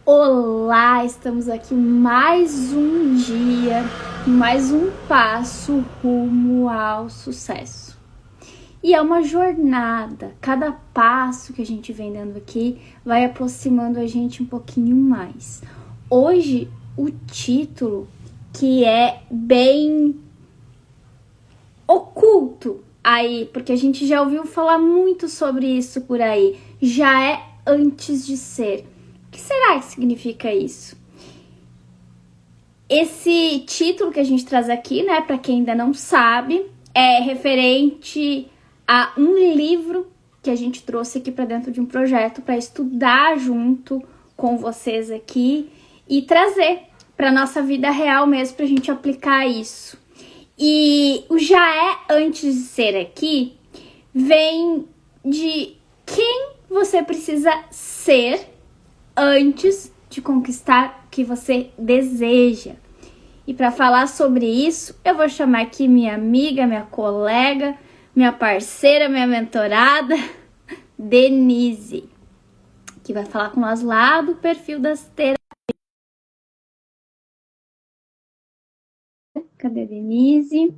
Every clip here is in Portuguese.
Olá, estamos aqui mais um dia, mais um passo rumo ao sucesso. E é uma jornada, cada passo que a gente vem dando aqui vai aproximando a gente um pouquinho mais. Hoje, o título, que é bem oculto aí, porque a gente já ouviu falar muito sobre isso por aí, já é antes de ser. O que será que significa isso? Esse título que a gente traz aqui, né, para quem ainda não sabe, é referente a um livro que a gente trouxe aqui para dentro de um projeto para estudar junto com vocês aqui e trazer para nossa vida real mesmo para a gente aplicar isso. E o já é antes de ser aqui vem de quem você precisa ser antes de conquistar o que você deseja. E para falar sobre isso, eu vou chamar aqui minha amiga, minha colega, minha parceira, minha mentorada, Denise, que vai falar com nós lá do perfil das terapias. Cadê Denise?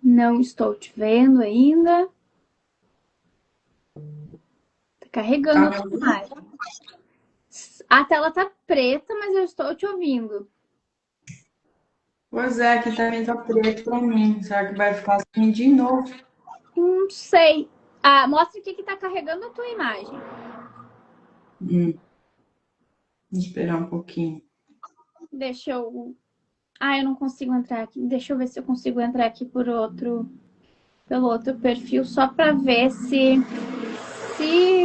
Não estou te vendo ainda. Tá carregando a tua imagem. A tela tá preta, mas eu estou te ouvindo. Pois é, aqui também tá preto pra mim. Será que vai ficar assim de novo? Não sei. Ah, mostra aqui que tá carregando a tua imagem. Vou esperar um pouquinho. Deixa eu. Ah, eu não consigo entrar aqui. Deixa eu ver se eu consigo entrar aqui pelo outro perfil, só para ver se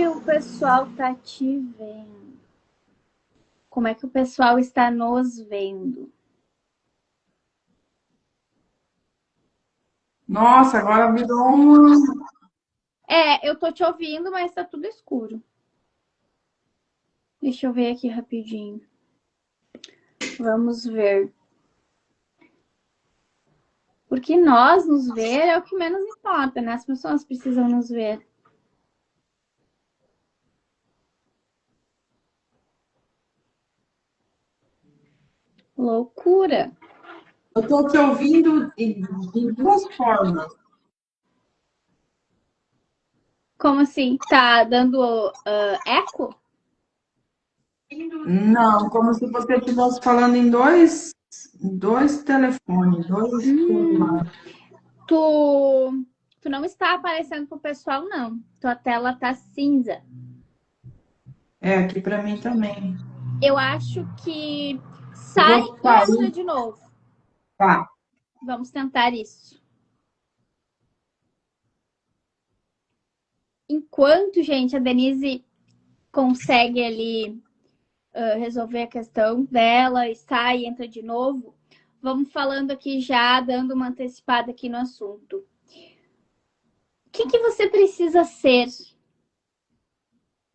o pessoal tá te vendo. Como é que o pessoal está nos vendo? Nossa, agora virou uma. É, eu tô te ouvindo, mas tá tudo escuro. Deixa eu ver aqui rapidinho. Vamos ver. Porque nós nos ver é o que menos importa, né? As pessoas precisam nos ver. Loucura. Eu tô te ouvindo de duas formas. Como assim? Tá dando eco? Não, como se você estivesse falando em dois telefones, dois Hum, celulares. tu não está aparecendo pro pessoal, não. Tua tela tá cinza. É, aqui pra mim também. Eu acho que Eu sai vou e entra sair, de novo. tá? Vamos tentar isso. Enquanto, gente, a Denise consegue ali resolver a questão dela e sai e entra de novo, vamos falando aqui já, dando uma antecipada aqui no assunto. O que você precisa ser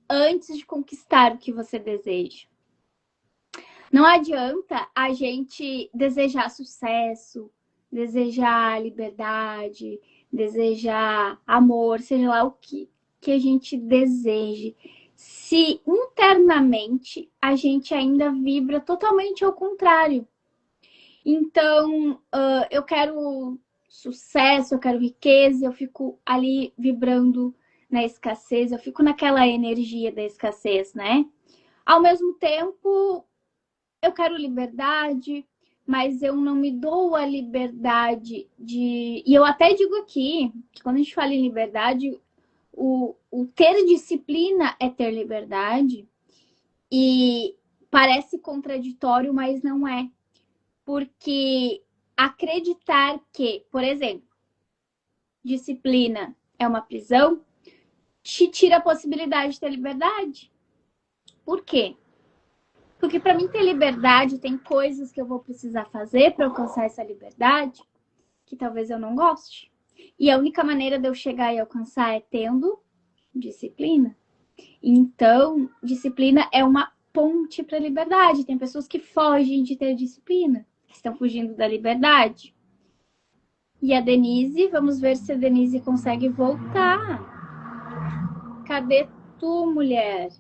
antes de conquistar o que você deseja? Não adianta a gente desejar sucesso, desejar liberdade, desejar amor, seja lá o que a gente deseje, se internamente a gente ainda vibra totalmente ao contrário. Então, eu quero sucesso, eu quero riqueza, eu fico ali vibrando na escassez, eu fico naquela energia da escassez, né? Ao mesmo tempo, eu quero liberdade, mas eu não me dou a liberdade de. E eu até digo aqui que quando a gente fala em liberdade, o ter disciplina é ter liberdade. E parece contraditório, mas não é. Porque acreditar que, por exemplo, disciplina é uma prisão, te tira a possibilidade de ter liberdade. Por quê? Porque para mim ter liberdade, tem coisas que eu vou precisar fazer para alcançar essa liberdade que talvez eu não goste. E a única maneira de eu chegar e alcançar é tendo disciplina. Então, disciplina é uma ponte para a liberdade. Tem pessoas que fogem de ter disciplina, que estão fugindo da liberdade. E a Denise, vamos ver se a Denise consegue voltar. Cadê tu, mulher?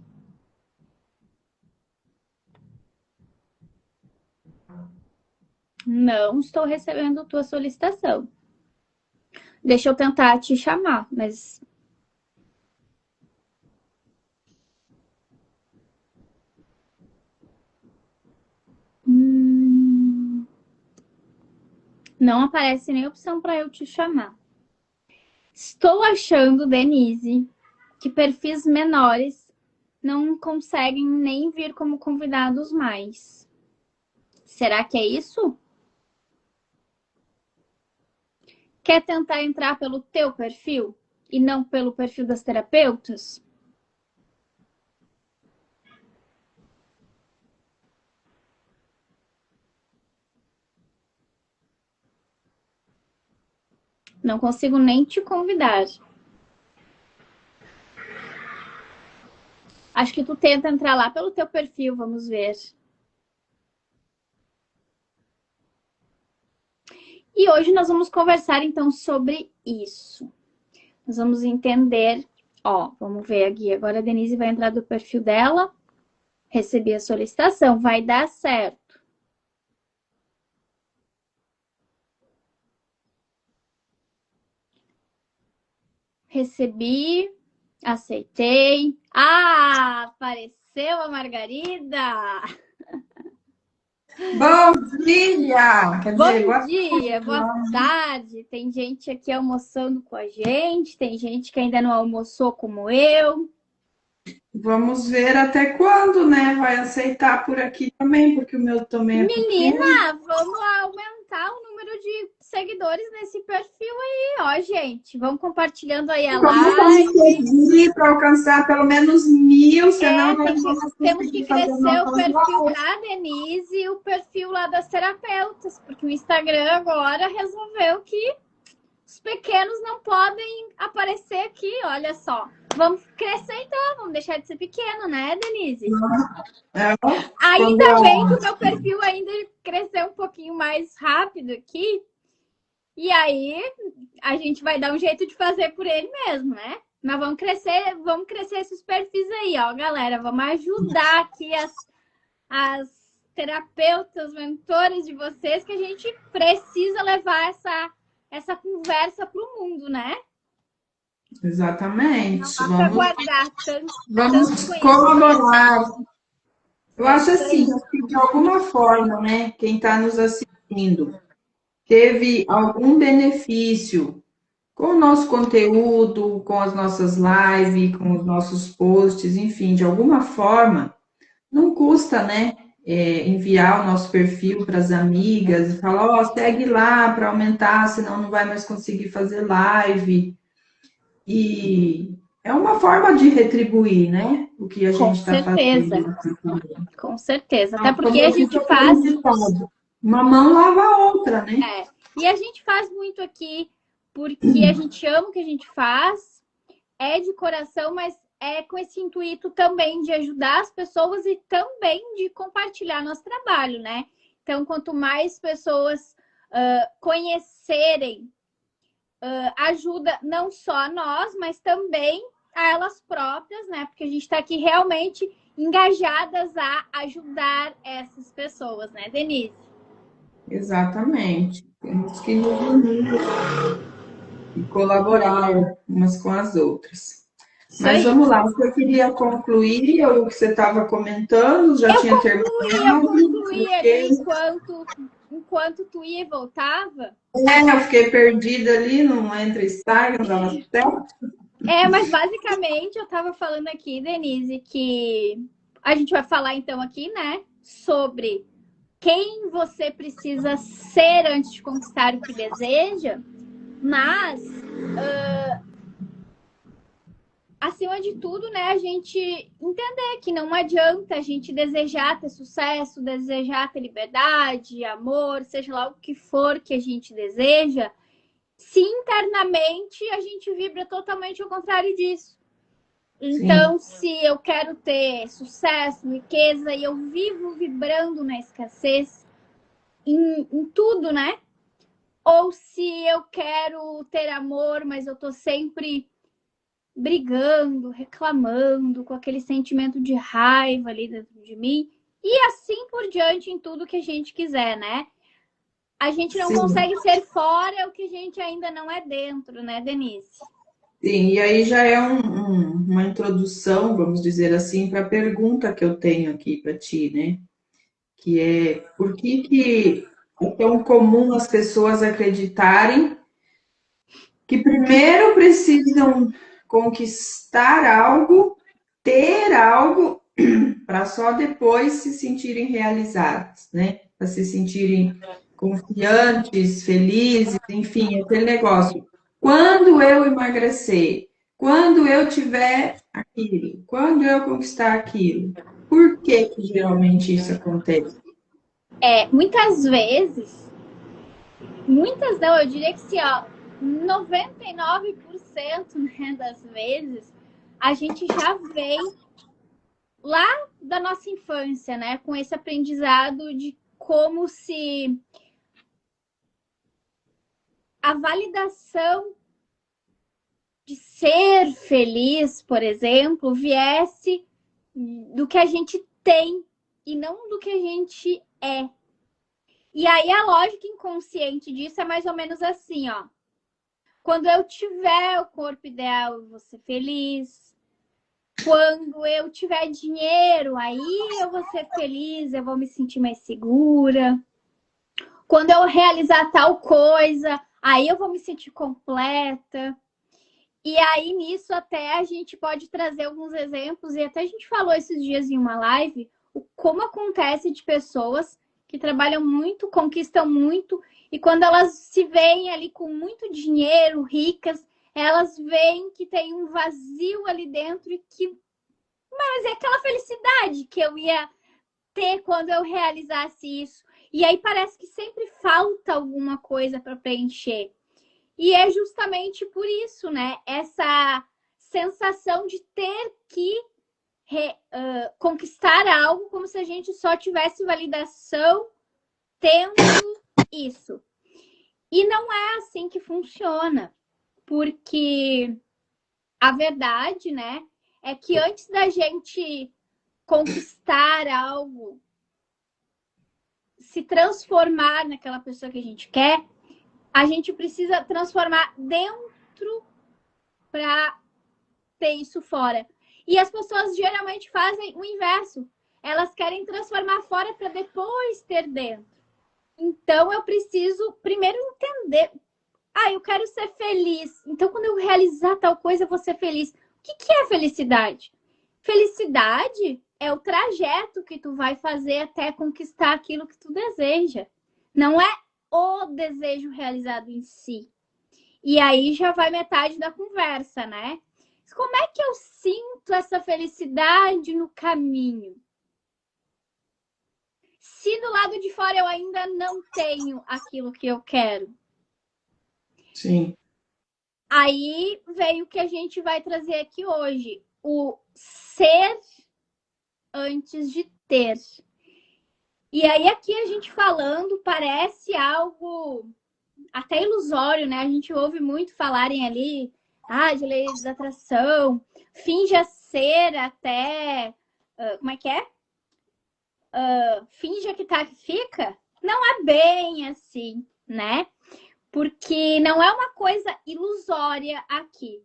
Não estou recebendo tua solicitação. Deixa eu tentar te chamar, mas... Não aparece nem opção para eu te chamar. Estou achando, Denise, que perfis menores não conseguem nem vir como convidados mais. Será que é isso? Quer tentar entrar pelo teu perfil e não pelo perfil das terapeutas? Não consigo nem te convidar. Acho que tu tenta entrar lá pelo teu perfil, vamos ver. E hoje nós vamos conversar então sobre isso. Nós vamos entender, ó, vamos ver aqui. Agora a Denise vai entrar do perfil dela. Recebi a solicitação, vai dar certo. Recebi, aceitei. Ah, apareceu a Margarida! Bom dia! Quer dizer, Bom dia, boa tarde. Tem gente aqui almoçando com a gente, tem gente que ainda não almoçou como eu. Vamos ver até quando, né? Vai aceitar por aqui também, porque o meu também é pequeno. Menina, vamos aumentar o número de seguidores nesse perfil aí, ó, gente. Vamos compartilhando aí a Vamos live. conseguir para alcançar pelo menos 1.000, senão nós não vamos Temos que conseguir fazer crescer o nossas perfil lives. da Denise e o perfil lá das terapeutas, porque o Instagram agora resolveu que os pequenos não podem aparecer aqui, olha só. Vamos crescer então, vamos deixar de ser pequeno, né, Denise? É, Ainda bem que o meu perfil ainda cresceu um pouquinho mais rápido aqui. E aí, a gente vai dar um jeito de fazer por ele mesmo, né? Mas vamos crescer esses perfis aí, ó, galera. Vamos ajudar aqui as terapeutas, mentores de vocês, que a gente precisa levar essa conversa para o mundo, né? Exatamente. Não dá para guardar Vamos colaborar. Eu acho assim, isso. que de alguma forma, né, quem está nos assistindo teve algum benefício com o nosso conteúdo, com as nossas lives, com os nossos posts, enfim, de alguma forma, não custa, né, enviar o nosso perfil para as amigas e falar, ó, segue lá para aumentar, senão não vai mais conseguir fazer live. E é uma forma de retribuir, né, o que a Com gente está certeza, fazendo aqui também. com certeza. Até Então, porque como a eu gente disse, faz. uma mão lava a outra, né? E a gente faz muito aqui porque a gente ama o que a gente faz, é de coração, mas é com esse intuito também de ajudar as pessoas e também de compartilhar nosso trabalho, né? Então, quanto mais pessoas conhecerem, ajuda não só a nós, mas também a elas próprias, né? Porque a gente está aqui realmente engajadas a ajudar essas pessoas, né, Denise? Exatamente. Temos que nos unir e colaborar umas com as outras. Isso Mas aí. vamos lá, você queria concluir o que você estava comentando? Já Eu tinha concluí ali terminado? enquanto tu ia e voltava. Eu fiquei perdida ali, não entra e sai, não dava certo. Mas basicamente eu tava falando aqui, Denise, que a gente vai falar então aqui, né, sobre quem você precisa ser antes de conquistar o que deseja, mas acima de tudo, né, a gente entender que não adianta a gente desejar ter sucesso, desejar ter liberdade, amor, seja lá o que for que a gente deseja, se internamente a gente vibra totalmente ao contrário disso. sim, Então, se eu quero ter sucesso, riqueza e eu vivo vibrando na escassez em tudo, né? Ou se eu quero ter amor, mas eu tô sempre brigando, reclamando, com aquele sentimento de raiva ali dentro de mim, e assim por diante em tudo que a gente quiser, né? A gente não sim. consegue ser fora o que a gente ainda não é dentro, né, Denise? Sim, e aí já é uma introdução, vamos dizer assim, para a pergunta que eu tenho aqui para ti, né? Que é por que é tão comum as pessoas acreditarem que primeiro precisam conquistar algo, ter algo, para só depois se sentirem realizadas, né? Para se sentirem confiantes, felizes, enfim, aquele negócio. Quando eu emagrecer, quando eu tiver aquilo, quando eu conquistar aquilo, por que que geralmente isso acontece? Muitas não, eu diria que se, ó, 99%, né, das vezes, a gente já vem lá da nossa infância, né, com esse aprendizado de como se a validação de ser feliz, por exemplo, viesse do que a gente tem e não do que a gente é. E aí a lógica inconsciente disso é mais ou menos assim, ó. Quando eu tiver o corpo ideal, eu vou ser feliz. Quando eu tiver dinheiro, aí eu vou ser feliz, eu vou me sentir mais segura. Quando eu realizar tal coisa, aí eu vou me sentir completa. E aí, nisso, até a gente pode trazer alguns exemplos, e até a gente falou esses dias em uma live, o como acontece de pessoas que trabalham muito, conquistam muito, e quando elas se veem ali com muito dinheiro, ricas, elas veem que tem um vazio ali dentro e que. Mas é aquela felicidade que eu ia ter quando eu realizasse isso. E aí parece que sempre falta alguma coisa para preencher. E é justamente por isso, né? Essa sensação de ter que conquistar algo como se a gente só tivesse validação tendo isso. E não é assim que funciona, porque a verdade, né, é que antes da gente conquistar algo, se transformar naquela pessoa que a gente quer, a gente precisa transformar dentro para ter isso fora. E as pessoas geralmente fazem o inverso. Elas querem transformar fora para depois ter dentro. Então eu preciso primeiro entender. Ah, eu quero ser feliz. Então quando eu realizar tal coisa, eu vou ser feliz. O que é felicidade? Felicidade é o trajeto que tu vai fazer até conquistar aquilo que tu deseja. Não é o desejo realizado em si. E aí já vai metade da conversa, né? Como é que eu sinto essa felicidade no caminho? Se do lado de fora eu ainda não tenho aquilo que eu quero, Sim, aí vem o que a gente vai trazer aqui hoje: o ser antes de ter. E aí, aqui a gente falando, parece algo até ilusório, né? A gente ouve muito falarem ali, de leis da atração, finja ser até. Como é que é? Finja que tá que fica, não é bem assim, né? Porque não é uma coisa ilusória aqui.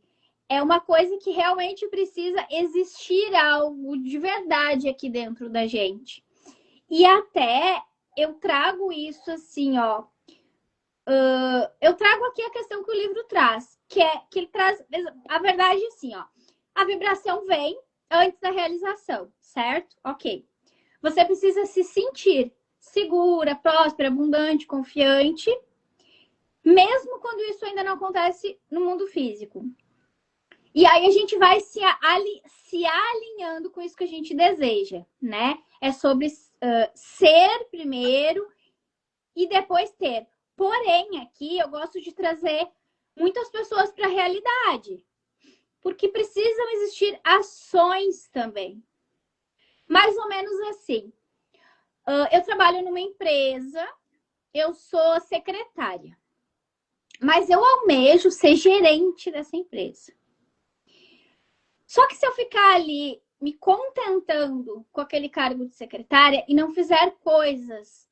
É uma coisa que realmente precisa existir algo de verdade aqui dentro da gente. E até eu trago isso assim, ó. Eu trago aqui a questão que o livro traz, que é que ele traz a verdade assim, ó. A vibração vem antes da realização, certo? Ok. Você precisa se sentir segura, próspera, abundante, confiante, mesmo quando isso ainda não acontece no mundo físico. E aí a gente vai se alinhando com isso que a gente deseja, né? É sobre ser primeiro e depois ter. Porém, aqui eu gosto de trazer muitas pessoas para a realidade. porque precisam existir ações também. Mais ou menos assim. Eu trabalho numa empresa, eu sou secretária, mas eu almejo ser gerente dessa empresa. Só que se eu ficar ali me contentando com aquele cargo de secretária e não fizer coisas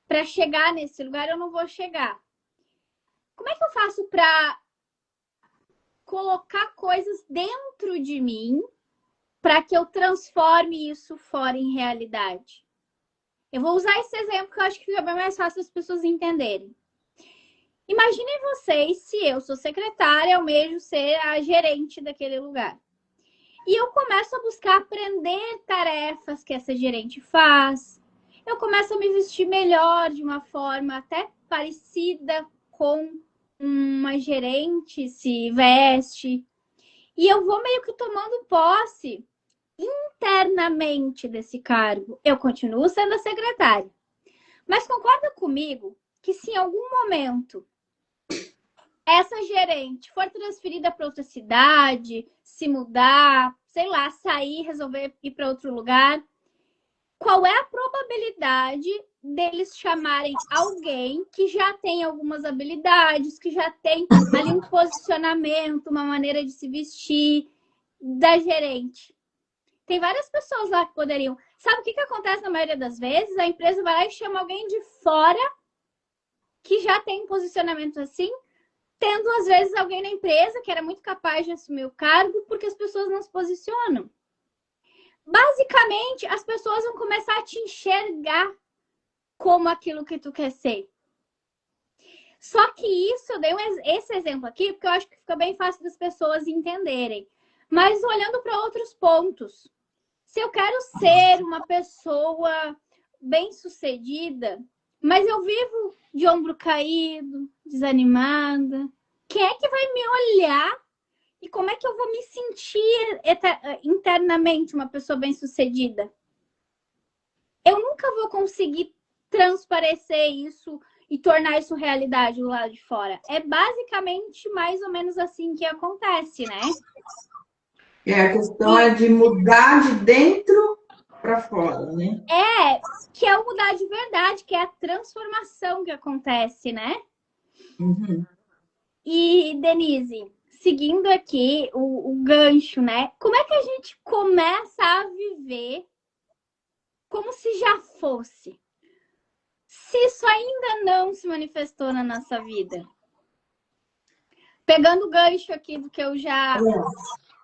para chegar nesse lugar, eu não vou chegar. Como é que eu faço para colocar coisas dentro de mim para que eu transforme isso fora em realidade? Eu vou usar esse exemplo que eu acho que fica bem mais fácil as pessoas entenderem. Imaginem vocês se eu sou secretária, almejo ser a gerente daquele lugar. E eu começo a buscar aprender tarefas que essa gerente faz. Eu começo a me vestir melhor de uma forma até parecida com uma gerente se veste. E eu vou meio que tomando posse internamente desse cargo. Eu continuo sendo a secretária. Mas concorda comigo que se em algum momento essa gerente for transferida para outra cidade, se mudar, sei lá, sair, resolver ir para outro lugar, qual é a probabilidade deles chamarem alguém que já tem algumas habilidades, que já tem ali um posicionamento, uma maneira de se vestir da gerente? Tem várias pessoas lá que poderiam. Sabe o que acontece na maioria das vezes? A empresa vai lá e chama alguém de fora que já tem um posicionamento assim, tendo às vezes alguém na empresa que era muito capaz de assumir o cargo, porque as pessoas não se posicionam. Basicamente, as pessoas vão começar a te enxergar como aquilo que tu quer ser. Só que isso, eu dei esse exemplo aqui, porque eu acho que fica bem fácil das pessoas entenderem. Mas olhando para outros pontos, se eu quero ser uma pessoa bem-sucedida, mas eu vivo de ombro caído, desanimada, quem é que vai me olhar e como é que eu vou me sentir internamente uma pessoa bem-sucedida? Eu nunca vou conseguir transparecer isso e tornar isso realidade do lado de fora. É basicamente mais ou menos assim que acontece, né? A questão é de mudar de dentro para fora, né? Que é o mudar de verdade, que é a transformação que acontece, né? Uhum. E, Denise, seguindo aqui o gancho, né? Como é que a gente começa a viver como se já fosse? Se isso ainda não se manifestou na nossa vida. Pegando o gancho aqui do que eu já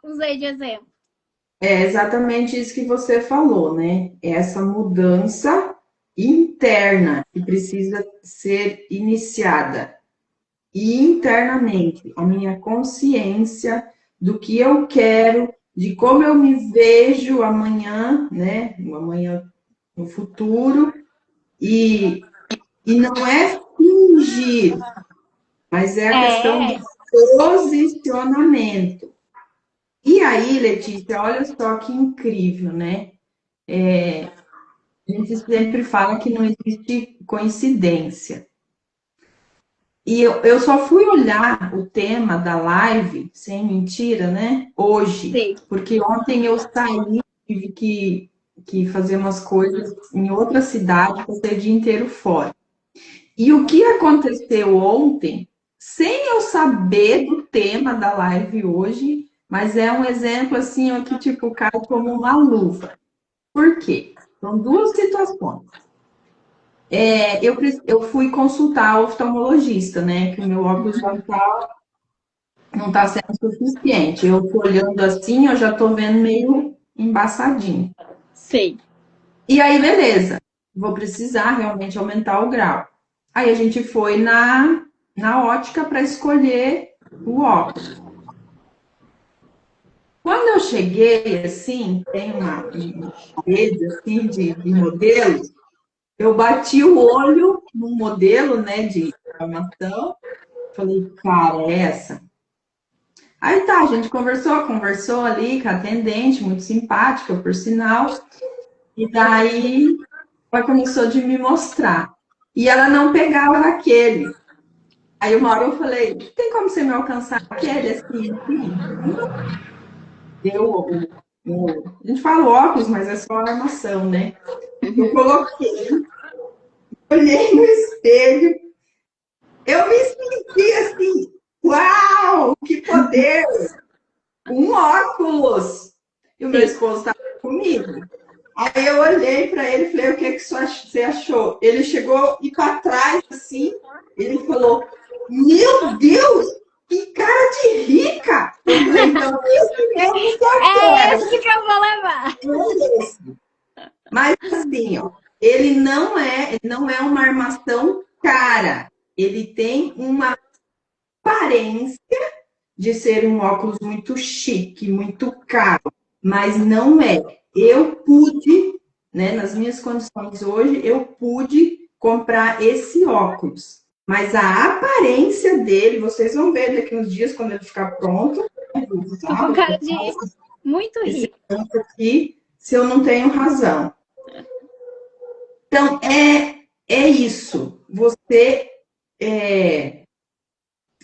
usei de exemplo. É exatamente isso que você falou, né? Essa mudança interna que precisa ser iniciada. E internamente, a minha consciência do que eu quero, de como eu me vejo amanhã, né? Amanhã no futuro. E não é fingir, mas é a questão do posicionamento. E aí, Letícia, olha só que incrível, né? A gente sempre fala que não existe coincidência. E eu só fui olhar o tema da live, sem mentira, né? Hoje. Sim. Porque ontem eu saí, tive que fazer umas coisas em outra cidade, passei o dia inteiro fora. E o que aconteceu ontem, sem eu saber do tema da live hoje, mas é um exemplo assim, ó, que tipo, cai como uma luva. Por quê? São duas situações. Eu fui consultar o oftalmologista, né? Que o meu óculos já não tá sendo suficiente. Eu tô olhando assim, eu já tô vendo meio embaçadinho. Sim. E aí, beleza. Vou precisar realmente aumentar o grau. Aí a gente foi na ótica para escolher o óculos. Quando eu cheguei, assim, tem uma rede assim, de modelos, eu bati o olho no modelo, né, de informação, falei, cara, é essa? Aí tá, a gente conversou ali com a atendente, muito simpática, por sinal, e daí ela começou de me mostrar. E ela não pegava naquele. Aí uma hora eu falei, tem como você me alcançar aquele assim? A gente fala óculos, mas é só armação, né? Eu Uhum. coloquei, olhei no espelho, eu me senti assim, uau, que poder! Um óculos! E o meu Sim. esposo estava comigo. Aí eu olhei para ele e falei, o que, que você achou? Ele chegou e para trás, assim, ele falou, meu Deus, que cara de rica! Eu falei, então, esse mesmo que eu É quero. esse que eu vou levar. Mas assim, ó, ele não é uma armação cara. Ele tem uma aparência de ser um óculos muito chique, muito caro, mas não é. Eu pude, né, nas minhas condições hoje, eu pude comprar esse óculos. Mas a aparência dele, vocês vão ver daqui uns dias, quando ele ficar pronto, eu vou Tô usar, com vou cara comprar de muito esse rico. tanto aqui, se eu não tenho razão. Então, é isso. Você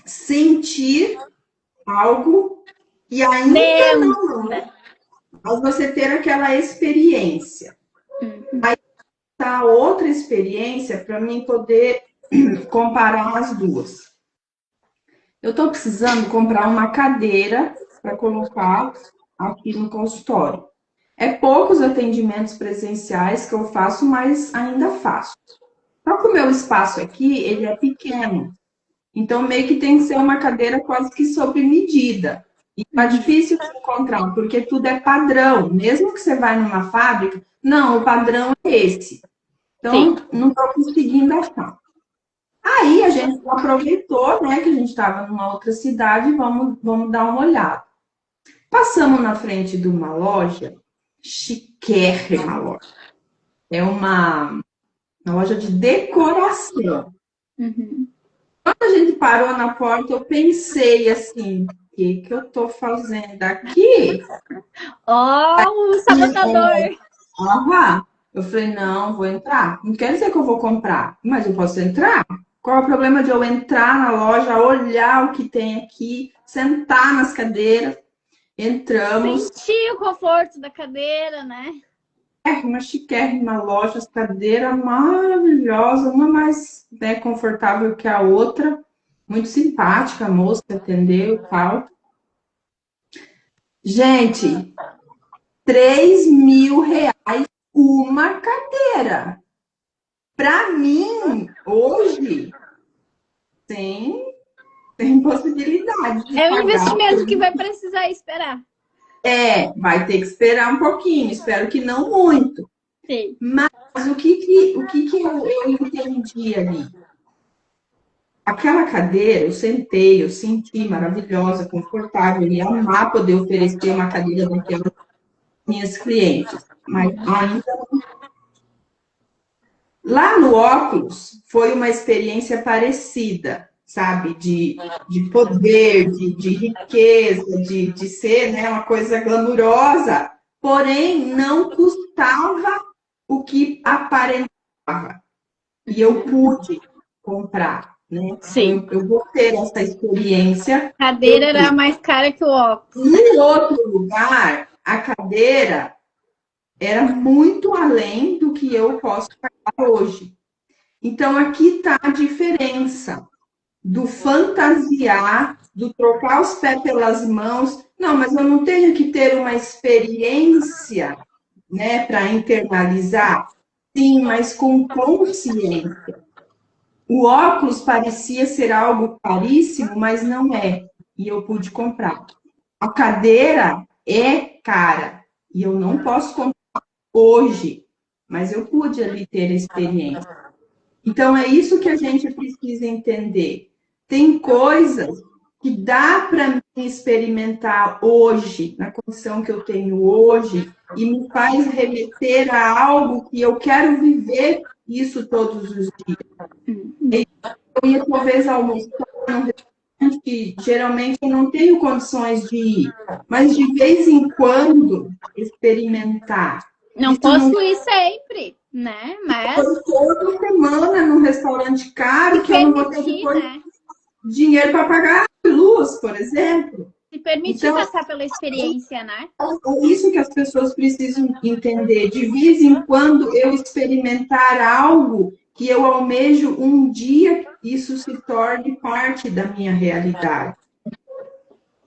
sentir algo e ainda Dentro, não é, né? mas você ter aquela experiência. Uhum. Tá, outra experiência para mim poder comparar as duas. Eu estou precisando comprar uma cadeira para colocar aqui no consultório. É poucos atendimentos presenciais que eu faço, mas ainda faço. Só que o meu espaço aqui, ele é pequeno. Então, meio que tem que ser uma cadeira quase que sob medida. E tá Uhum. difícil de encontrar, porque tudo é padrão. Mesmo que você vai numa fábrica, não, o padrão é esse. Sim. Então, não estou conseguindo achar. Aí a gente aproveitou, né, que a gente estava numa outra cidade, vamos dar uma olhada. Passamos na frente de uma loja, chiquérrima loja. É uma loja de decoração. Uhum. Quando a gente parou na porta, eu pensei assim, o que que eu tô fazendo aqui? Ó, o sabotador. Ah, eu falei, não, vou entrar. Não quer dizer que eu vou comprar, mas eu posso entrar. Qual é o problema de eu entrar na loja, olhar o que tem aqui, sentar nas cadeiras? Entramos, Sentir o conforto da cadeira, né? uma chiquérrima loja, as cadeiras maravilhosas, uma mais, né, confortável que a outra. Muito simpática, a moça que atendeu e tal. Gente, R$ 3.000 uma cadeira. Para mim, hoje, tem possibilidade de É um pagar. investimento que vai precisar esperar. Vai ter que esperar um pouquinho, espero que não muito. Sim. Mas o que que eu entendi ali? Aquela cadeira, eu sentei, eu senti maravilhosa, confortável, eu ia amar poder oferecer uma cadeira daquela às minhas clientes. Mas ainda lá no óculos foi uma experiência parecida, sabe? De poder, de riqueza, de ser, né, uma coisa glamurosa, porém não custava o que aparentava. E eu pude comprar, né? Então Sim. eu vou ter essa experiência. A cadeira era mais cara que o óculos, né? Em outro lugar, a cadeira era muito além do que eu posso pagar hoje. Então, aqui está a diferença do fantasiar, do trocar os pés pelas mãos. Não, mas eu não tenho que ter uma experiência, né, para internalizar. Sim, mas com consciência. O óculos parecia ser algo caríssimo, mas não é. E eu pude comprar. A cadeira é cara. E eu não posso comprar hoje, mas eu pude ali ter a experiência. Então, é isso que a gente precisa entender. Tem coisas que dá para mim experimentar hoje, na condição que eu tenho hoje, e me faz remeter a algo que eu quero viver isso todos os dias. Eu ia talvez almoçar num restaurante que geralmente eu não tenho condições de ir, mas de vez em quando experimentar. Não Isso não posso ir sempre, né? Mas foi toda semana num restaurante caro se que eu não vou ter permitir, depois. né? dinheiro para pagar a luz, por exemplo. Se permitir Então, passar pela experiência, né? é isso que as pessoas precisam entender. De vez em quando eu experimentar algo que eu almejo um dia, isso se torne parte da minha realidade.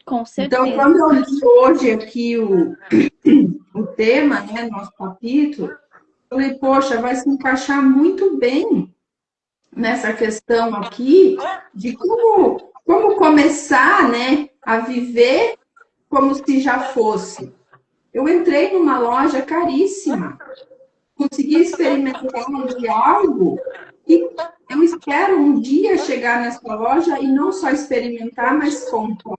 Com Então, certeza. quando eu li hoje aqui o tema, né, nosso capítulo, eu falei, poxa, vai se encaixar muito bem nessa questão aqui de como começar, né, a viver como se já fosse. Eu entrei numa loja caríssima, consegui experimentar de algo e eu espero um dia chegar nessa loja e não só experimentar, mas comprar.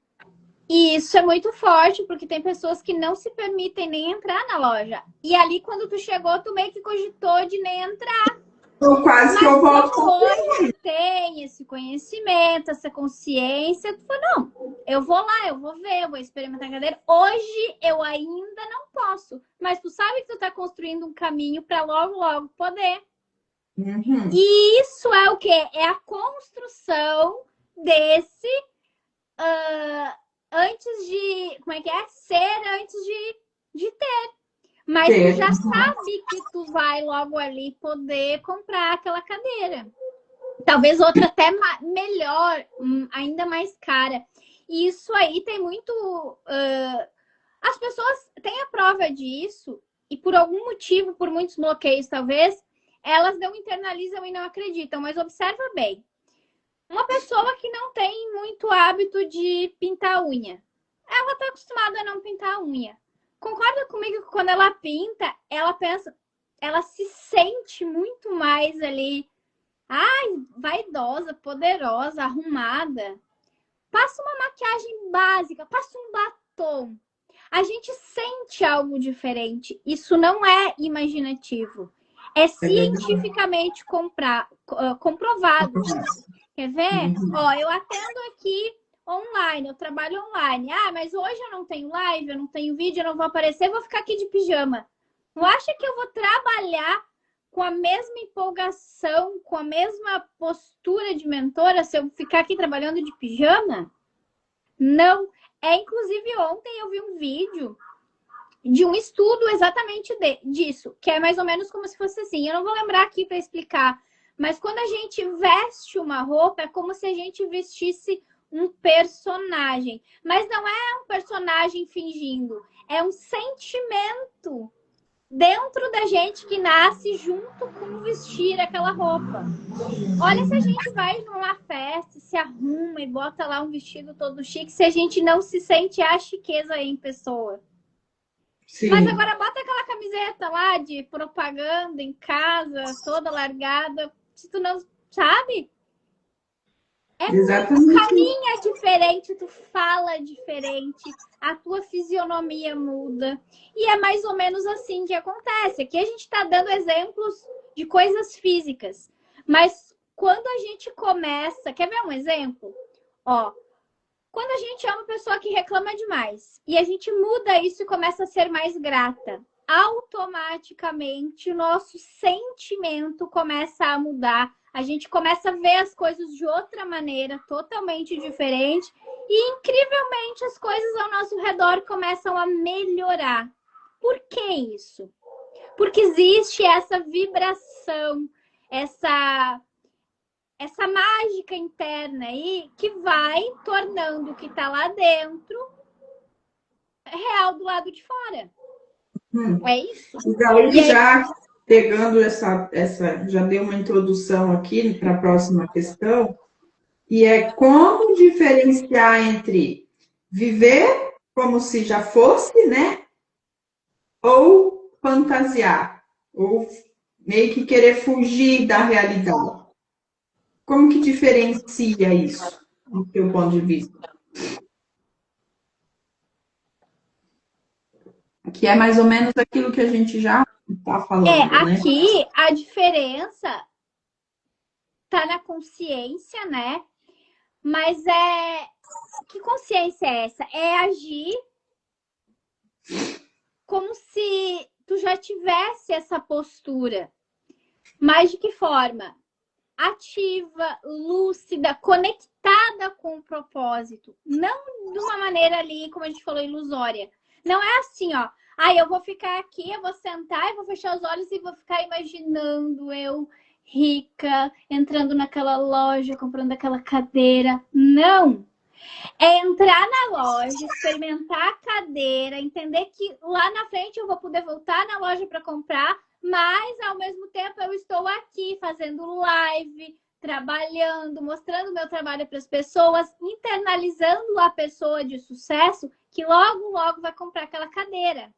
E isso é muito forte, porque tem pessoas que não se permitem nem entrar na loja. E ali, quando tu chegou, tu meio que cogitou de nem entrar. Então, quase que Mas eu volto. como hoje tem esse conhecimento, essa consciência, tu falou, não, eu vou lá, eu vou ver, eu vou experimentar a cadeira. Hoje eu ainda não posso, mas tu sabe que tu tá construindo um caminho para logo, logo poder. Uhum. E isso é o quê? É a construção desse antes de... Como é que é? Ser antes de ter. Mas tu já sabe que tu vai logo ali poder comprar aquela cadeira. Talvez outra até melhor, ainda mais cara. E isso aí tem muito... as pessoas têm a prova disso e por algum motivo, por muitos bloqueios talvez, elas não internalizam e não acreditam. Mas observa bem. Uma pessoa que não tem muito hábito de pintar a unha. Ela tá acostumada a não pintar a unha. Concorda comigo que quando ela pinta, ela pensa, ela se sente muito mais ali, vaidosa, poderosa, arrumada. Passa uma maquiagem básica, passa um batom. A gente sente algo diferente. Isso não é imaginativo. É cientificamente comprovado. Quer ver? Ó, eu atendo aqui online, eu trabalho online. Ah, mas hoje eu não tenho live, eu não tenho vídeo, eu não vou aparecer, vou ficar aqui de pijama. Não acha que eu vou trabalhar com a mesma empolgação, com a mesma postura de mentora se eu ficar aqui trabalhando de pijama? Não. Inclusive, ontem eu vi um vídeo de um estudo exatamente disso, que é mais ou menos como se fosse assim. Eu não vou lembrar aqui para explicar, mas quando a gente veste uma roupa, é como se a gente vestisse um personagem. Mas não é um personagem fingindo, é um sentimento dentro da gente que nasce junto com vestir aquela roupa. Olha, se a gente vai numa festa, se arruma e bota lá um vestido todo chique, se a gente não se sente a chiqueza em pessoa. Sim. Mas agora bota aquela camiseta lá de propaganda em casa, toda largada, se tu não sabe, Exatamente. Tu caminha diferente, tu fala diferente, a tua fisionomia muda. E é mais ou menos assim que acontece. Aqui a gente está dando exemplos de coisas físicas. Mas quando a gente começa... Quer ver um exemplo? Ó, quando a gente é uma pessoa que reclama demais e a gente muda isso e começa a ser mais grata, automaticamente o nosso sentimento começa a mudar. A gente começa a ver as coisas de outra maneira, totalmente diferente. E, incrivelmente, as coisas ao nosso redor começam a melhorar. Por que isso? Porque existe essa vibração, essa mágica interna aí que vai tornando o que está lá dentro real do lado de fora. É isso? Então, já pegando já dei uma introdução aqui para a próxima questão, e é como diferenciar entre viver como se já fosse, né? Ou fantasiar, ou meio que querer fugir da realidade. Como que diferencia isso, do seu ponto de vista? Que é mais ou menos aquilo que a gente já está falando, né? Aqui a diferença tá na consciência, né? Mas que consciência é essa? É agir como se tu já tivesse essa postura. Mas de que forma? Ativa, lúcida, conectada alinhada com o propósito. Não de uma maneira ali, como a gente falou, ilusória. Não é assim, ó. Eu vou ficar aqui, eu vou sentar, eu vou fechar os olhos e vou ficar imaginando eu rica, entrando naquela loja, comprando aquela cadeira. Não! É entrar na loja, experimentar a cadeira, entender que lá na frente eu vou poder voltar na loja para comprar, mas ao mesmo tempo eu estou aqui fazendo live, trabalhando, mostrando meu trabalho para as pessoas, internalizando a pessoa de sucesso que logo, logo vai comprar aquela cadeira.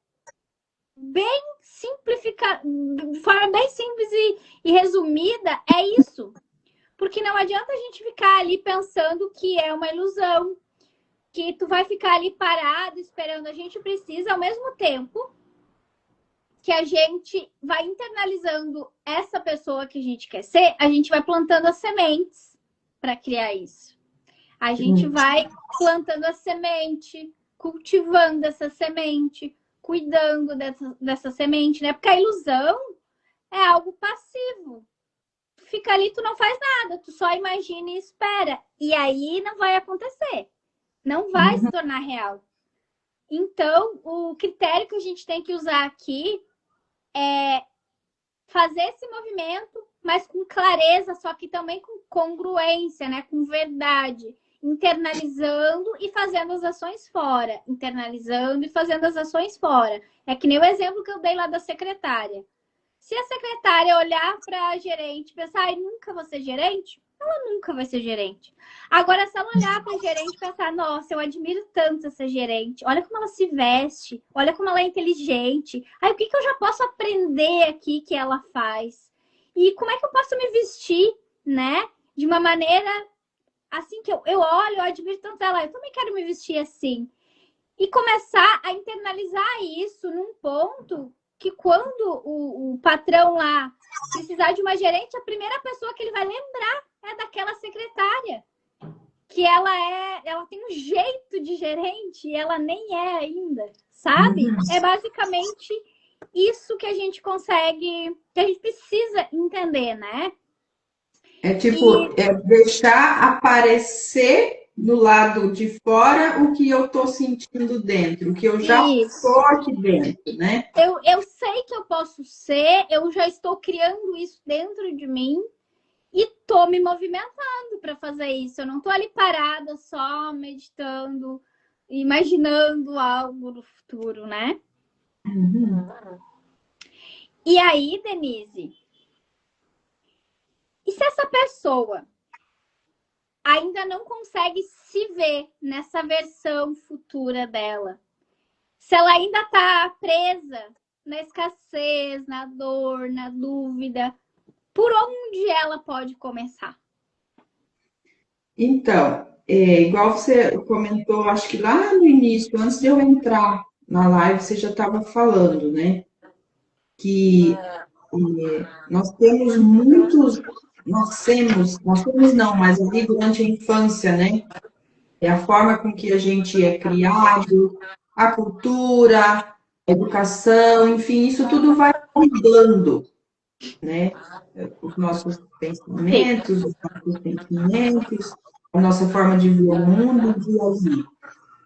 Bem simplificada, de forma bem simples e resumida, é isso. Porque não adianta a gente ficar ali pensando que é uma ilusão, que tu vai ficar ali parado esperando. A gente precisa, ao mesmo tempo que a gente vai internalizando essa pessoa que a gente quer ser, a gente vai plantando as sementes para criar isso. A gente vai plantando a semente, cultivando essa semente, cuidando dessa semente, né? Porque a ilusão é algo passivo. Tu fica ali, tu não faz nada, tu só imagina e espera. E aí não vai acontecer. Não vai se tornar real. Então, o critério que a gente tem que usar aqui é fazer esse movimento, mas com clareza, só que também com congruência, né? Com verdade. Internalizando e fazendo as ações fora. Internalizando e fazendo as ações fora. É que nem o exemplo que eu dei lá da secretária. Se a secretária olhar para a gerente e pensar, nunca vou ser gerente, ela nunca vai ser gerente. Agora, se ela olhar para a gerente e pensar, nossa, eu admiro tanto essa gerente, olha como ela se veste, olha como ela é inteligente, o que eu já posso aprender aqui que ela faz? E como é que eu posso me vestir, né? De uma maneira assim que eu olho, eu admiro tanto ela, eu também quero me vestir assim. E começar a internalizar isso num ponto que quando o patrão lá precisar de uma gerente, a primeira pessoa que ele vai lembrar é daquela secretária. Que ela tem um jeito de gerente e ela nem é ainda, sabe? É basicamente isso que a gente consegue, que a gente precisa entender, né? É tipo, deixar aparecer do lado de fora o que eu tô sentindo dentro, o que eu já tô aqui dentro, né? Eu sei que eu posso ser, eu já estou criando isso dentro de mim e tô me movimentando para fazer isso. Eu não tô ali parada só meditando, imaginando algo no futuro, né? E aí, Denise, e se essa pessoa ainda não consegue se ver nessa versão futura dela? Se ela ainda está presa na escassez, na dor, na dúvida, por onde ela pode começar? Então, igual você comentou, acho que lá no início, antes de eu entrar na live, você já estava falando, né? Que nós temos muitos, nós temos não, mas eu digo durante a infância, né? É a forma com que a gente é criado, a cultura, a educação, enfim, isso tudo vai mudando, né? Os nossos pensamentos, os nossos sentimentos, a nossa forma de ver o mundo, de agir.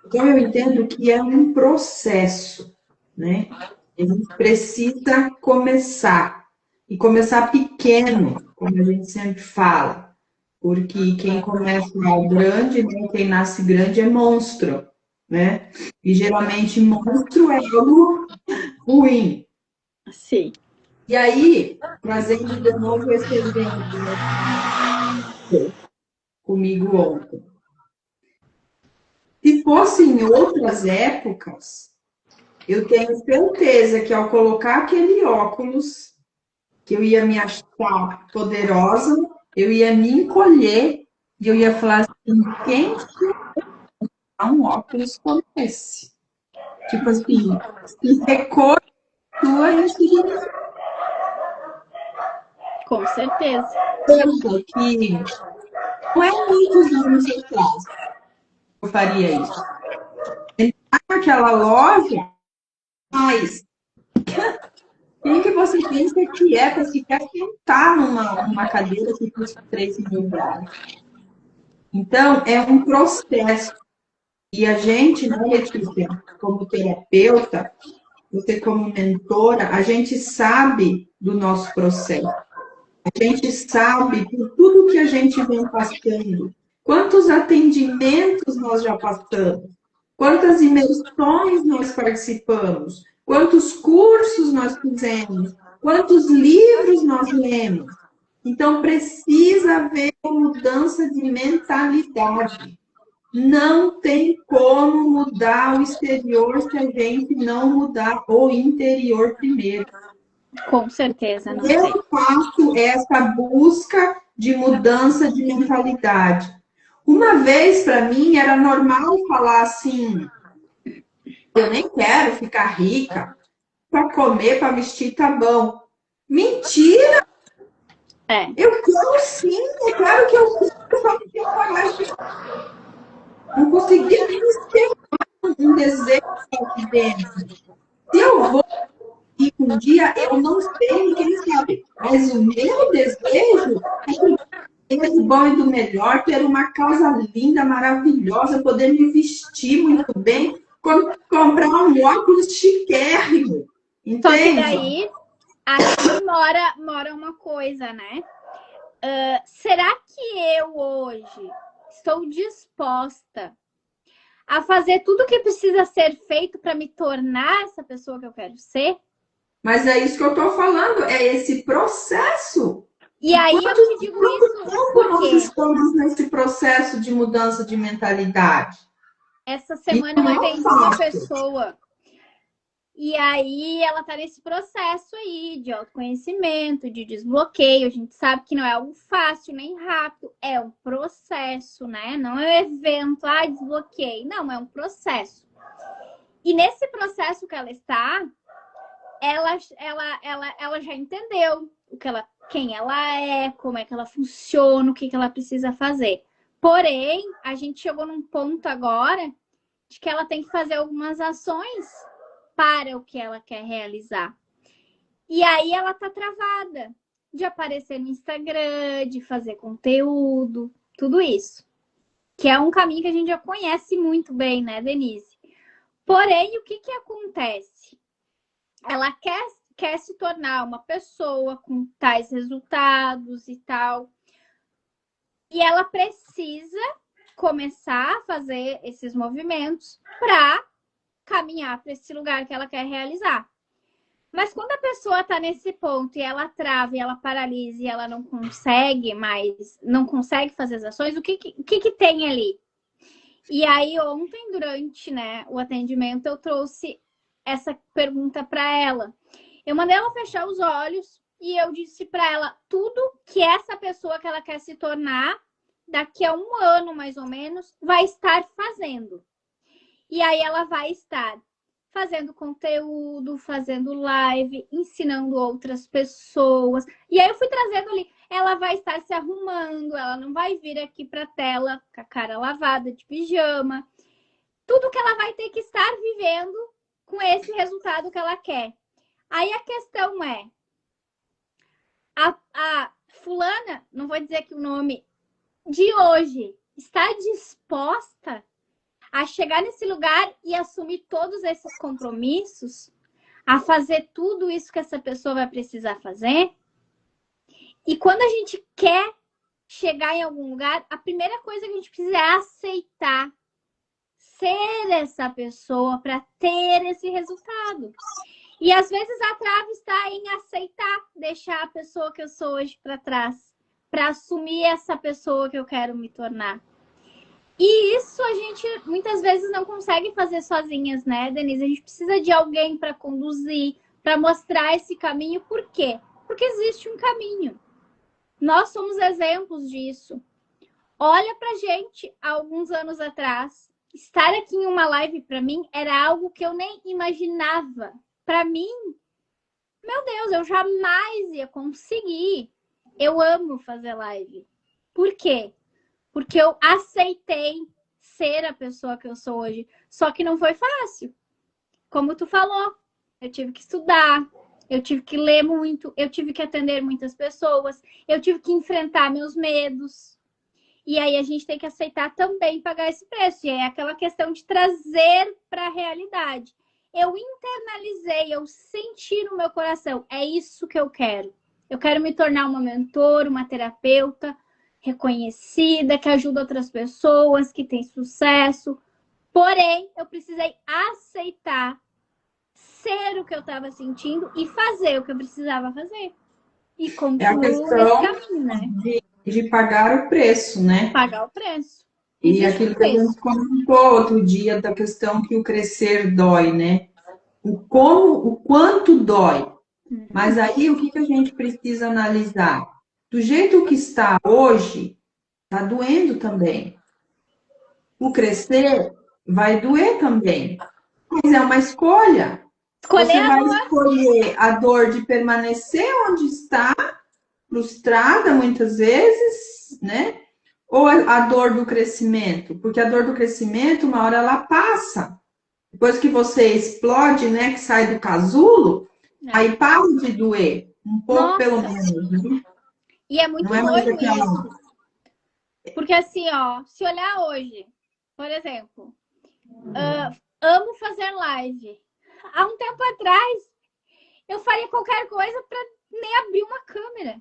Então, eu entendo que é um processo, né? A gente precisa começar, e começar pequeno, como a gente sempre fala, porque quem começa grande, né? Quem nasce grande é monstro, né? E geralmente monstro é algo ruim. Sim. E aí, trazendo de novo esse exemplo comigo ontem. Se fosse em outras épocas, eu tenho certeza que ao colocar aquele óculos, que eu ia me achar poderosa, eu ia me encolher e eu ia falar assim, quem um óculos como esse? Tipo assim, se recor tua insignificância. Com certeza. Que não é muitos anos atrás eu faria isso. Entrar naquela loja, mas quem que você pensa que é para sequer sentar numa cadeira que custa R$3.000? Então, é um processo. E a gente, né, Letícia, como terapeuta, você como mentora, a gente sabe do nosso processo. A gente sabe por tudo que a gente vem passando. Quantos atendimentos nós já passamos? Quantas imersões nós participamos? Quantos cursos nós fizemos? Quantos livros nós lemos? Então, precisa haver uma mudança de mentalidade. Não tem como mudar o exterior se a gente não mudar o interior primeiro. Com certeza, não Eu tem. faço essa busca de mudança de mentalidade. Uma vez, para mim, era normal falar assim: eu nem quero ficar rica, para comer, para vestir, tá bom. Mentira! É. Eu quero sim, é claro que eu quero, só que eu coragem. Não conseguia nem ter um desejo aqui dentro. Se eu vou ir um dia, eu não sei, quem sabe. Mas o meu desejo é ter do bom e do melhor, ter uma casa linda, maravilhosa, poder me vestir muito bem, comprar um óculos chiquérrimo. Só que Entende? daí, aqui mora uma coisa, né? Será que eu hoje estou disposta a fazer tudo o que precisa ser feito para me tornar essa pessoa que eu quero ser? Mas é isso que eu estou falando, é esse processo. E aí eu te digo isso Quanto nós porque estamos nesse processo de mudança de mentalidade? essa E semana eu não é atendi uma fácil. pessoa e aí ela tá nesse processo aí de autoconhecimento, de desbloqueio. A gente sabe que não é algo fácil nem rápido, é um processo, né? Não é um evento, desbloqueei. Não, é um processo. E nesse processo que ela está, ela já entendeu quem ela é, como é que ela funciona, o que ela precisa fazer. Porém, a gente chegou num ponto agora de que ela tem que fazer algumas ações para o que ela quer realizar. E aí ela tá travada de aparecer no Instagram, de fazer conteúdo, tudo isso. Que é um caminho que a gente já conhece muito bem, né, Denise? Porém, o que acontece? Ela quer se tornar uma pessoa com tais resultados e tal. E ela precisa começar a fazer esses movimentos para caminhar para esse lugar que ela quer realizar. Mas quando a pessoa está nesse ponto e ela trava, e ela paralisa e ela não consegue mais, não consegue fazer as ações, o que tem ali? E aí ontem, durante, né, o atendimento, eu trouxe essa pergunta para ela. Eu mandei ela fechar os olhos e eu disse para ela tudo que essa pessoa que ela quer se tornar, daqui a 1 ano mais ou menos, vai estar fazendo. E aí ela vai estar fazendo conteúdo, fazendo live, ensinando outras pessoas. E aí eu fui trazendo ali, ela vai estar se arrumando, ela não vai vir aqui para a tela com a cara lavada de pijama. Tudo que ela vai ter que estar vivendo com esse resultado que ela quer. Aí a questão é, a fulana, não vou dizer aqui o nome, de hoje, está disposta a chegar nesse lugar e assumir todos esses compromissos, a fazer tudo isso que essa pessoa vai precisar fazer? E quando a gente quer chegar em algum lugar, a primeira coisa que a gente precisa é aceitar ser essa pessoa para ter esse resultado. E às vezes a trava está em aceitar, deixar a pessoa que eu sou hoje para trás, para assumir essa pessoa que eu quero me tornar. E isso a gente muitas vezes não consegue fazer sozinhas, né, Denise? A gente precisa de alguém para conduzir, para mostrar esse caminho. Por quê? Porque existe um caminho. Nós somos exemplos disso. Olha pra gente, há alguns anos atrás, estar aqui em uma live para mim era algo que eu nem imaginava. Para mim, meu Deus, eu jamais ia conseguir. Eu amo fazer live. Por quê? Porque eu aceitei ser a pessoa que eu sou hoje. Só que não foi fácil. Como tu falou, eu tive que estudar, eu tive que ler muito, eu tive que atender muitas pessoas, eu tive que enfrentar meus medos. E aí a gente tem que aceitar também pagar esse preço. E é aquela questão de trazer para a realidade. Eu internalizei, eu senti no meu coração, é isso que eu quero. Eu quero me tornar uma mentora, uma terapeuta reconhecida, que ajuda outras pessoas, que tem sucesso. Porém, eu precisei aceitar ser o que eu estava sentindo e fazer o que eu precisava fazer. E É a continuo nesse questão caminho, né? de pagar o preço, né? Pagar o preço. E Existe um aquilo que a preço. gente comentou outro dia da questão que o crescer dói, né? O quanto dói. Mas aí o que que a gente precisa analisar? Do jeito que está hoje, está doendo também. O crescer vai doer também. Mas é uma escolha. Escolher Você a vai dor. escolher a dor de permanecer onde está, frustrada muitas vezes, né? Ou a dor do crescimento? Porque a dor do crescimento, uma hora ela passa. Depois que você explode, né, que sai do casulo, É. aí para de doer. Um pouco, pelo Nossa, menos, né? e é Não muito é mais doido aquela. isso. Porque assim, ó, se olhar hoje, por exemplo, amo fazer live. Há um tempo atrás, eu faria qualquer coisa para nem abrir uma câmera.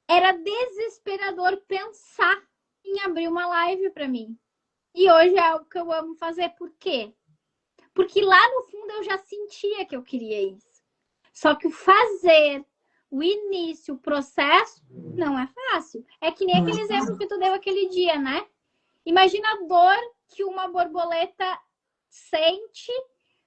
Era desesperador pensar em abrir uma live para mim. E hoje é algo que eu amo fazer. Por quê? Porque lá no fundo eu já sentia que eu queria isso. Só que o fazer, o início, o processo, não é fácil. É que nem aquele exemplo que tu deu aquele dia, né? Imagina a dor que uma borboleta sente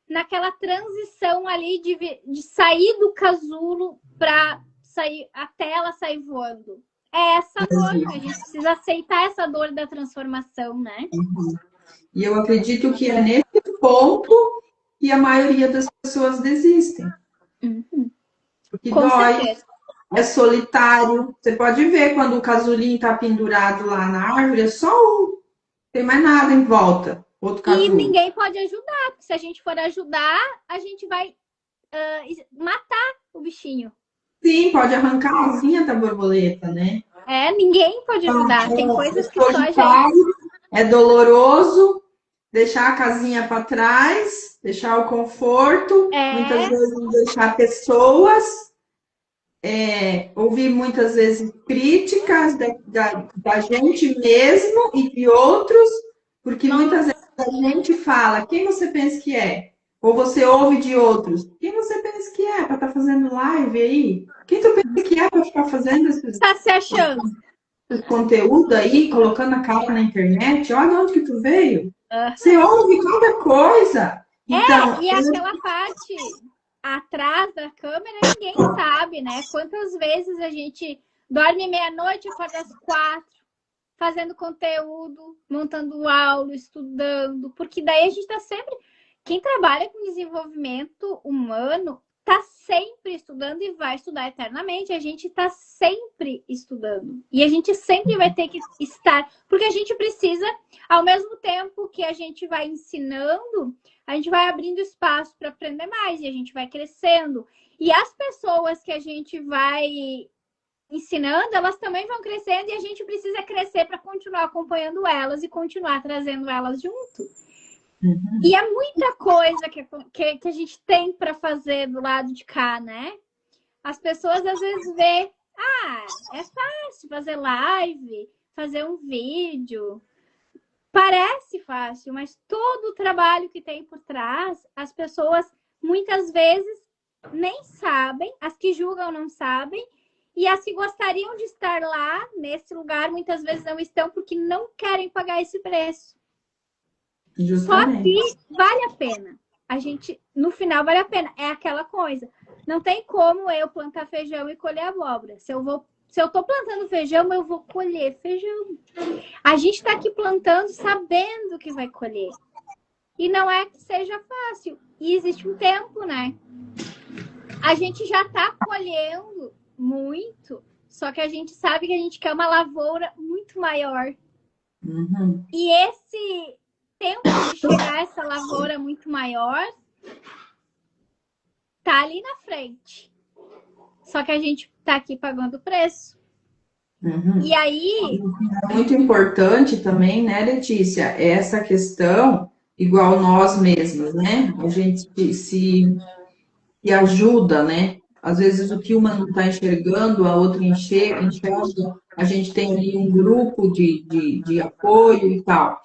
naquela transição ali de sair do casulo para sair até ela sair voando. É essa dor, a gente precisa aceitar essa dor da transformação, né? E eu acredito que é nesse ponto que a maioria das pessoas desistem. Porque Com dói, certeza. é solitário. Você pode ver quando o casulinho está pendurado lá na árvore, é só um, não tem mais nada em volta. Outro E casulo. ninguém pode ajudar, porque se a gente for ajudar, a gente vai matar o bichinho. Sim, pode arrancar a asinha da borboleta, né? É, ninguém pode Então, ajudar. Tem é coisas que só a gente. solitário, é doloroso, deixar a casinha para trás, deixar o conforto, muitas É, vezes deixar pessoas, ouvir muitas vezes críticas da gente mesmo e de outros, porque muitas vezes nossa. a gente fala, quem você pensa que é? Ou você ouve de outros, quem você pensa que é para estar fazendo live aí? Quem tu pensa que é para ficar fazendo Está se achando. esse conteúdo aí, colocando a cara na internet? Olha onde que tu veio. Você Uhum. ouve cada coisa. Então, E aquela parte atrás da câmera, ninguém sabe, né? Quantas vezes a gente dorme meia-noite, acorda às 4, fazendo conteúdo, montando aula, estudando, porque daí a gente tá sempre. Quem trabalha com desenvolvimento humano tá sempre estudando e vai estudar eternamente. A gente tá sempre estudando. E a gente sempre vai ter que estar, porque a gente precisa, ao mesmo tempo que a gente vai ensinando, a gente vai abrindo espaço para aprender mais e a gente vai crescendo. E as pessoas que a gente vai ensinando, elas também vão crescendo e a gente precisa crescer para continuar acompanhando elas e continuar trazendo elas junto. E é muita coisa que a gente tem para fazer do lado de cá, né? As pessoas às vezes vê, é fácil fazer live, fazer um vídeo. Parece fácil, mas todo o trabalho que tem por trás, as pessoas muitas vezes nem sabem, as que julgam não sabem, e as que gostariam de estar lá, nesse lugar, muitas vezes não estão porque não querem pagar esse preço. Só que justamente. vale a pena. A gente, no final, vale a pena. É aquela coisa. Não tem como eu plantar feijão e colher abóbora. Se eu tô plantando feijão, eu vou colher feijão. A gente está aqui plantando sabendo que vai colher. E não é que seja fácil. E existe um tempo, né? A gente já está colhendo muito, só que a gente sabe que a gente quer uma lavoura muito maior. Uhum. E esse tempo de chegar a essa lavoura muito maior tá ali na frente. Só que a gente tá aqui pagando o preço. Uhum. E aí, É muito importante também, né, Letícia, essa questão, igual nós mesmos, né? A gente se ajuda, né? Às vezes o que uma não está enxergando, a outra enxerga, a gente tem ali um grupo de apoio e tal.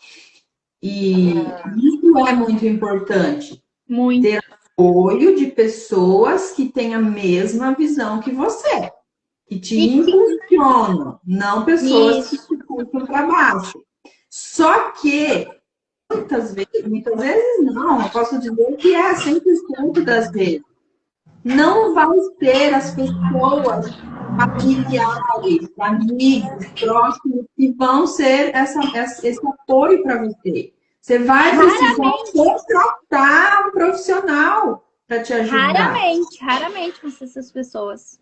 E isso é muito importante, muito. apoio de pessoas que têm a mesma visão que você, que te E que impulsionam, não pessoas que isso, te puxam para baixo. Só que muitas vezes não, eu posso dizer que é 100% das vezes. Não vai ser as pessoas familiares, amigos, próximos, que vão ser esse apoio para você. Você vai precisar raramente, contratar um profissional para te ajudar. raramente vão ser essas pessoas.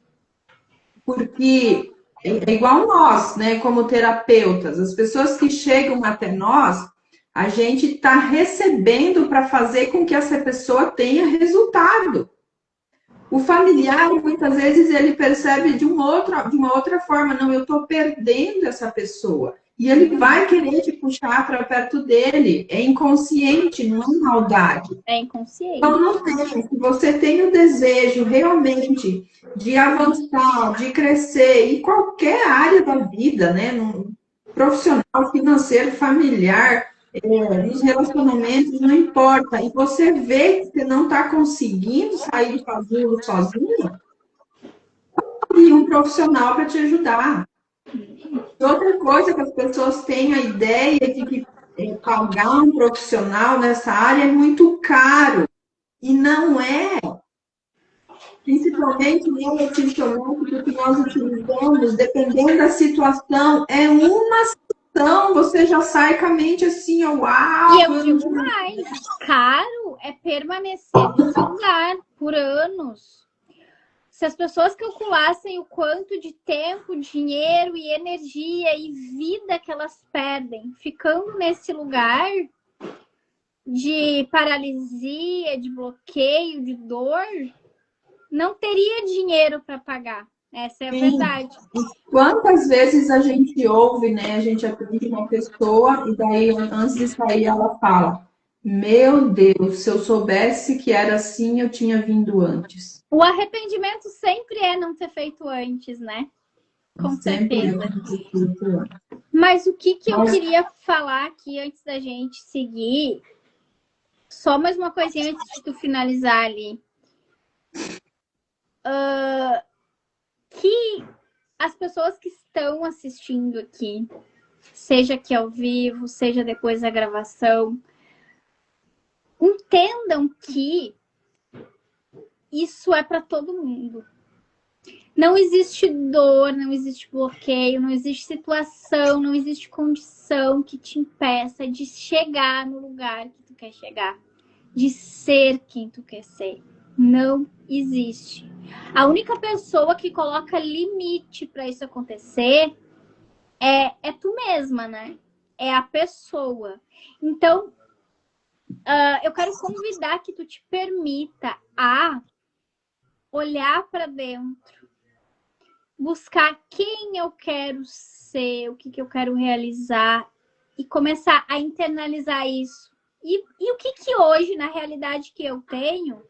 Porque é igual nós, né, como terapeutas, as pessoas que chegam até nós, a gente está recebendo para fazer com que essa pessoa tenha resultado. O familiar, muitas vezes, ele percebe de uma outra forma, não, eu estou perdendo essa pessoa. E ele vai querer te puxar para perto dele. É inconsciente, não é maldade. É Então, inconsciente. não tem. Se você tem o desejo realmente de avançar, de crescer, em qualquer área da vida, né? Profissional, financeiro, familiar, nos relacionamentos, não importa. E você vê que você não está conseguindo sair do casulo sozinho, e um profissional para te ajudar. Outra coisa que as pessoas têm a ideia de que pagar um profissional nessa área é muito caro. E não é. Principalmente no nutricionista que nós utilizamos, dependendo da situação, é uma sessão, você já sai com a mente assim, ó, E uau! eu digo mais, caro é permanecer nesse lugar por anos. Se as pessoas calculassem o quanto de tempo, dinheiro e energia e vida que elas perdem ficando nesse lugar de paralisia, de bloqueio, de dor, não teria dinheiro para pagar. Essa é a Sim. verdade. Quantas vezes a gente ouve, né? A gente atende uma pessoa e daí, antes de sair, ela fala: Meu Deus, se eu soubesse que era assim, eu tinha vindo antes. O arrependimento sempre é não ter feito antes, né? Com Sempre é certeza. muito antes. Mas o que eu Mas, queria falar aqui antes da gente seguir, só mais uma coisinha antes de tu finalizar ali. Que as pessoas que estão assistindo aqui, seja aqui ao vivo, seja depois da gravação, entendam que isso é para todo mundo. Não existe dor, não existe bloqueio, não existe situação, não existe condição que te impeça de chegar no lugar que tu quer chegar, de ser quem tu quer ser. Não existe. A única pessoa que coloca limite para isso acontecer é tu mesma, né? É a pessoa. Então, eu quero convidar que tu te permita a olhar para dentro, buscar quem eu quero ser, o que eu quero realizar e começar a internalizar isso. E o que hoje, na realidade que eu tenho,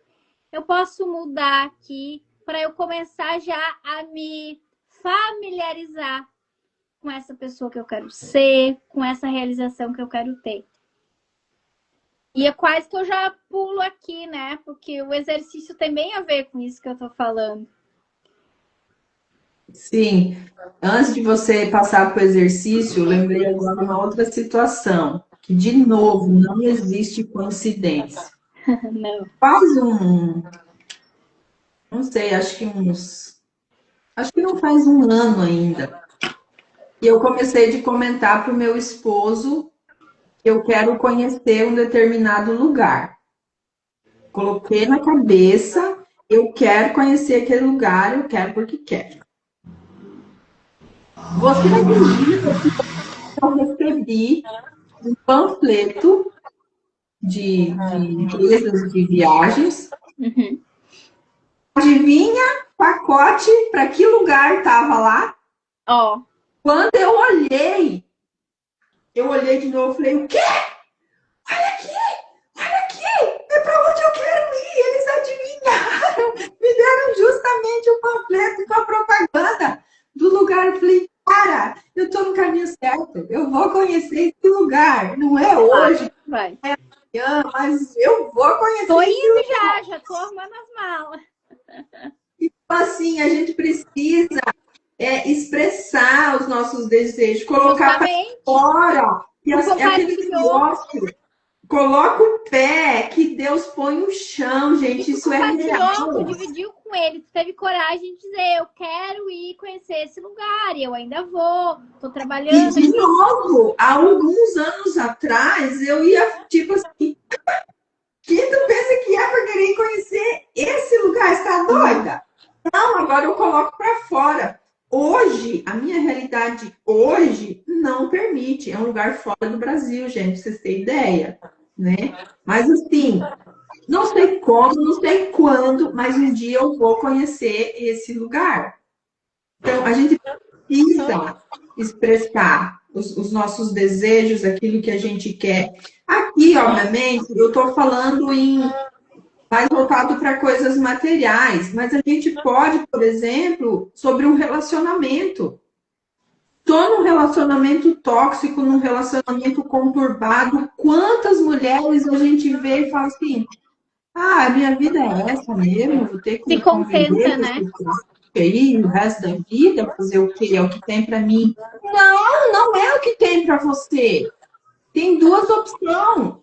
eu posso mudar aqui para eu começar já a me familiarizar com essa pessoa que eu quero ser, com essa realização que eu quero ter. E é quase que eu já pulo aqui, né? Porque o exercício tem bem a ver com isso que eu tô falando. sim, antes de você passar para o exercício, eu lembrei agora de uma outra situação, que, de novo, não existe coincidência. Não. Faz não sei, acho que não faz um ano ainda. E eu comecei de comentar para o meu esposo que eu quero conhecer um determinado lugar. Coloquei na cabeça, eu quero conhecer aquele lugar, eu quero porque quero. Você acredita que eu recebi um panfleto de empresas de viagens? Uhum. Adivinha pacote para que lugar estava lá? Ó. Quando eu olhei de novo, falei, o quê? Olha aqui, é para onde eu quero ir. Eles adivinharam, me deram justamente o panfleto com a propaganda do lugar. Eu falei, cara, eu estou no caminho certo, eu vou conhecer esse lugar. Não é hoje, Vai. mas eu vou conhecer Tô esse indo lugar. já tô arrumando as malas. Então, assim, a gente precisa expressar os nossos desejos, colocar para Justamente. fora. E O aquele compartilhou. negócio, coloca o pé, que Deus põe o chão, E gente, tu isso é compartilhou, tu real. dividiu com ele, tu teve coragem de dizer, eu quero ir conhecer esse lugar, e eu ainda vou, tô E, trabalhando de aqui. novo, há alguns anos atrás, eu ia, tipo assim, quem tu pensa que é para querer conhecer esse lugar? Está doida? Não, agora eu coloco para fora. Hoje, a minha realidade hoje não permite. É um lugar fora do Brasil, gente, pra vocês terem ideia, né? Mas assim, não sei como, não sei quando, mas um dia eu vou conhecer esse lugar. Então, a gente precisa expressar os nossos desejos, aquilo que a gente quer. Aqui, obviamente, eu estou falando mais voltado para coisas materiais, mas a gente pode, por exemplo, sobre um relacionamento. Estou num relacionamento tóxico, num relacionamento conturbado. Quantas mulheres a gente vê e fala assim: ah, a minha vida é essa mesmo, vou ter que Se me conviver contenta, com né? esse troço aí o resto da vida, fazer o que é o que tem para mim. Não, não é o que tem para você. Tem duas opções.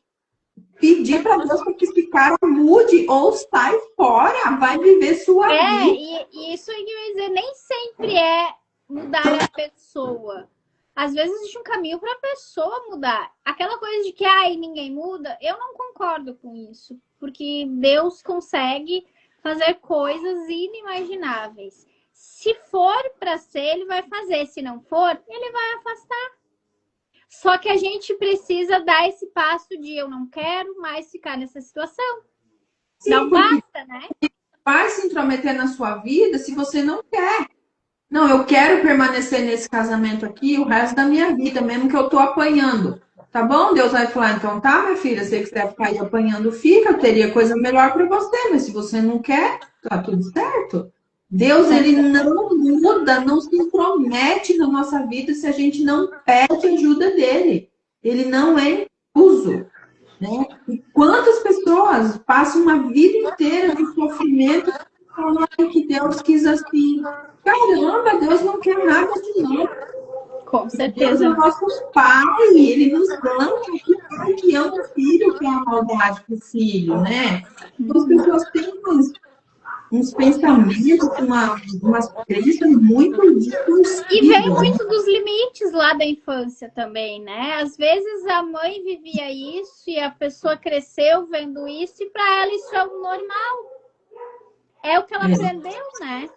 Pedir para Deus para que esse cara mude ou sai fora, vai viver sua vida. E isso aí, quer dizer, nem sempre é mudar a pessoa. Às vezes existe um caminho para a pessoa mudar. Aquela coisa de que ai, ninguém muda, eu não concordo com isso. Porque Deus consegue fazer coisas inimagináveis. Se for para ser, ele vai fazer. Se não for, ele vai afastar. Só que a gente precisa dar esse passo de eu não quero mais ficar nessa situação. Sim, Não porque basta, né? vai se intrometer na sua vida se você não quer. Não, eu quero permanecer nesse casamento aqui o resto da minha vida, mesmo que eu tô apanhando. Tá bom? Deus vai falar, então tá, minha filha, se você quiser ficar aí apanhando, fica, eu teria coisa melhor para você, mas se você não quer, tá tudo certo. Deus, ele não muda, não se intromete na nossa vida se a gente não pede ajuda dele. Ele não é intruso, né? E quantas pessoas passam uma vida inteira de sofrimento falando que Deus quis assim. Caramba, Deus não quer nada de nós. Com Deus é certeza o não. nosso Pai, Ele nos ama, que pai que ama o filho, que é a maldade com o filho, né? Então, as pessoas têm uns pensamentos, umas crenças muito E vem distorcidas, né? muito dos limites lá da infância também, né? Às vezes a mãe vivia isso e a pessoa cresceu vendo isso e para ela isso é o normal. É o que ela É. aprendeu, né?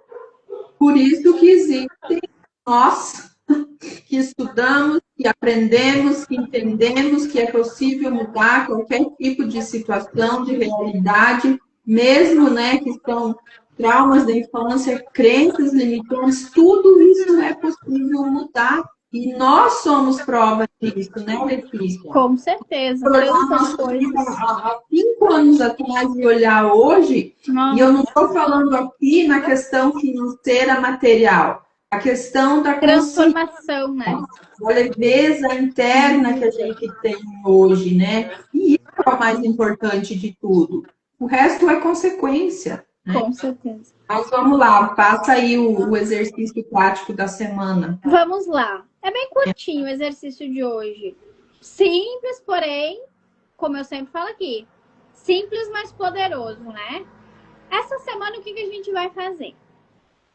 Por isso que existem nós que estudamos, que aprendemos, que entendemos que é possível mudar qualquer tipo de situação, de realidade, mesmo, né, que são traumas da infância, crenças limitantes, tudo isso é possível mudar. E nós somos prova disso, né, Letícia? Com certeza. Olhar a Tantas nossa vida coisas. há 5 anos atrás e olhar hoje, e eu Nossa. não estou falando aqui na questão financeira material, a questão da consciência, Transformação, né? a leveza interna que a gente tem hoje, né? E isso é o mais importante de tudo. O resto é consequência, né? Com certeza. Mas vamos lá, passa aí o exercício prático da semana. Vamos lá. É bem curtinho o exercício de hoje. Simples, porém, como eu sempre falo aqui, simples, mas poderoso, né? Essa semana, o que a gente vai fazer?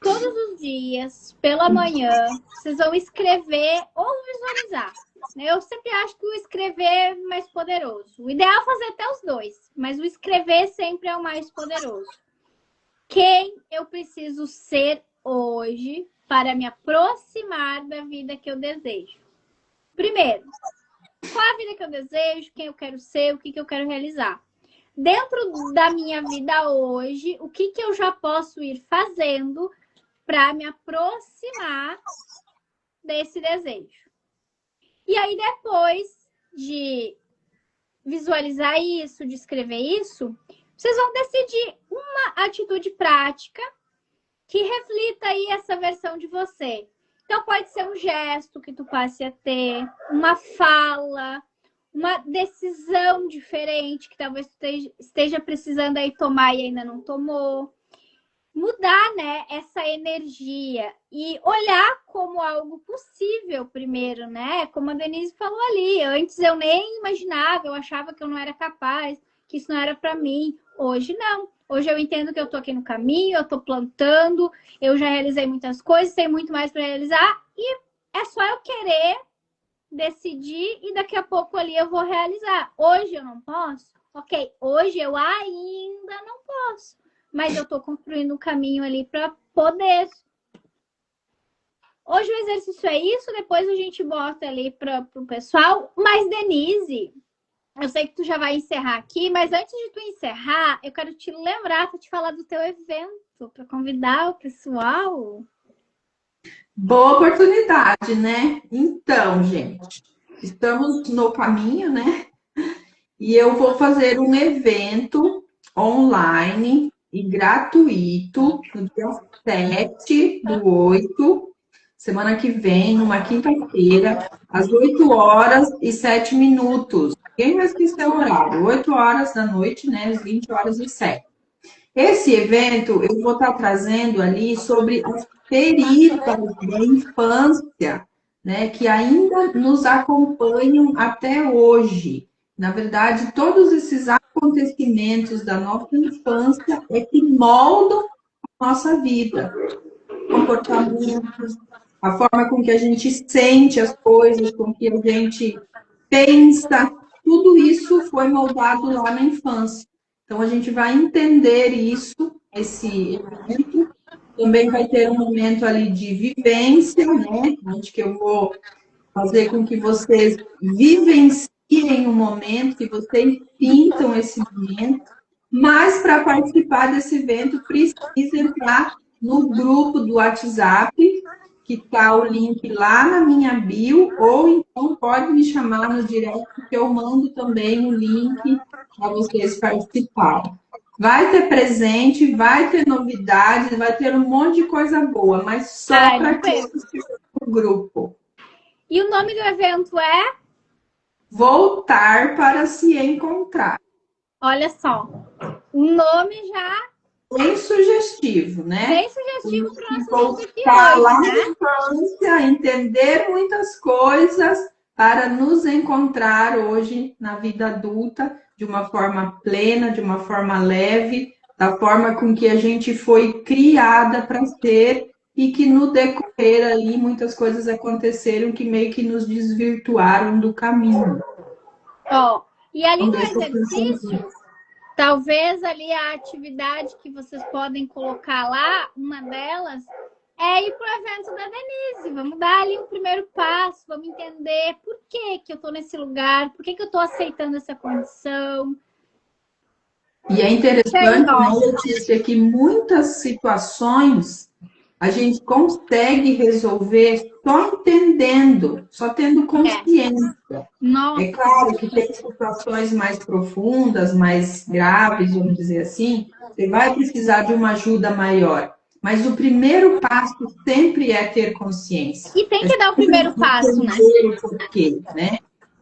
Todos os dias, pela manhã, vocês vão escrever ou visualizar. Eu sempre acho que o escrever é mais poderoso. O ideal é fazer até os dois, mas o escrever sempre é o mais poderoso. Quem eu preciso ser hoje para me aproximar da vida que eu desejo? Primeiro, qual é a vida que eu desejo, quem eu quero ser, o que eu quero realizar? Dentro da minha vida hoje, o que eu já posso ir fazendo para me aproximar desse desejo. E aí, depois de visualizar isso, de escrever isso, vocês vão decidir uma atitude prática que reflita aí essa versão de você. Então, pode ser um gesto que tu passe a ter, uma fala, uma decisão diferente que talvez tu esteja precisando aí tomar e ainda não tomou. Mudar, né, essa energia e olhar como algo possível primeiro, né? Como a Denise falou ali, antes eu nem imaginava, eu achava que eu não era capaz, que isso não era para mim. Hoje não. Hoje eu entendo que eu tô aqui no caminho, eu tô plantando, eu já realizei muitas coisas, tem muito mais para realizar e é só eu querer decidir e daqui a pouco ali eu vou realizar. Hoje eu não posso? Ok, hoje eu ainda não posso. Mas eu tô construindo um caminho ali para poder. Hoje o exercício é isso, depois a gente bota ali para o pessoal. Mas, Denise, eu sei que tu já vai encerrar aqui, mas antes de tu encerrar, eu quero te lembrar, para te falar do teu evento, para convidar o pessoal. Boa oportunidade, né? Então, gente, estamos no caminho, né? E eu vou fazer um evento online e gratuito no dia 7/8, semana que vem, numa quinta-feira, às 8h07. Ninguém vai esquecer o horário, 8 horas da noite, né? Às 20h07. Esse evento eu vou estar trazendo ali sobre as feridas da infância, né, que ainda nos acompanham até hoje. Na verdade, todos esses acontecimentos da nossa infância é que moldam a nossa vida, comportamentos, a forma com que a gente sente as coisas, com que a gente pensa, tudo isso foi moldado lá na infância. Então, a gente vai entender isso, esse evento. Também vai ter um momento ali de vivência, né? Onde que eu vou fazer com que vocês vivenciem o momento, que vocês sintam esse momento. Mas, para participar desse evento, precisa entrar no grupo do WhatsApp, que está o link lá na minha bio, ou então pode me chamar no direct, que eu mando também o link para vocês participarem. Vai ter presente, vai ter novidades, vai ter um monte de coisa boa, mas só para quem participa do grupo. E o nome do evento é? Voltar para se encontrar. Olha só, o nome já Bem sugestivo, né? bem sugestivo para o nosso assunto aqui Voltar lá hoje, na né? infância, entender muitas coisas para nos encontrar hoje na vida adulta de uma forma plena, de uma forma leve, da forma com que a gente foi criada para ser e que no decorrer ali muitas coisas aconteceram que meio que nos desvirtuaram do caminho. Ó, e ali Então, no deixa eu pensar exercício, talvez ali a atividade que vocês podem colocar lá, uma delas, é ir para o evento da Denise. Vamos dar ali um primeiro passo, vamos entender por que eu estou nesse lugar, por que eu estou aceitando essa condição. E é interessante, né, Letícia, que muitas situações a gente consegue resolver só entendendo, só tendo consciência. Nossa. É claro que tem situações mais profundas, mais graves, vamos dizer assim, você vai precisar de uma ajuda maior. Mas o primeiro passo sempre é ter consciência. E tem que dar o primeiro passo, né? Entender o porquê, né?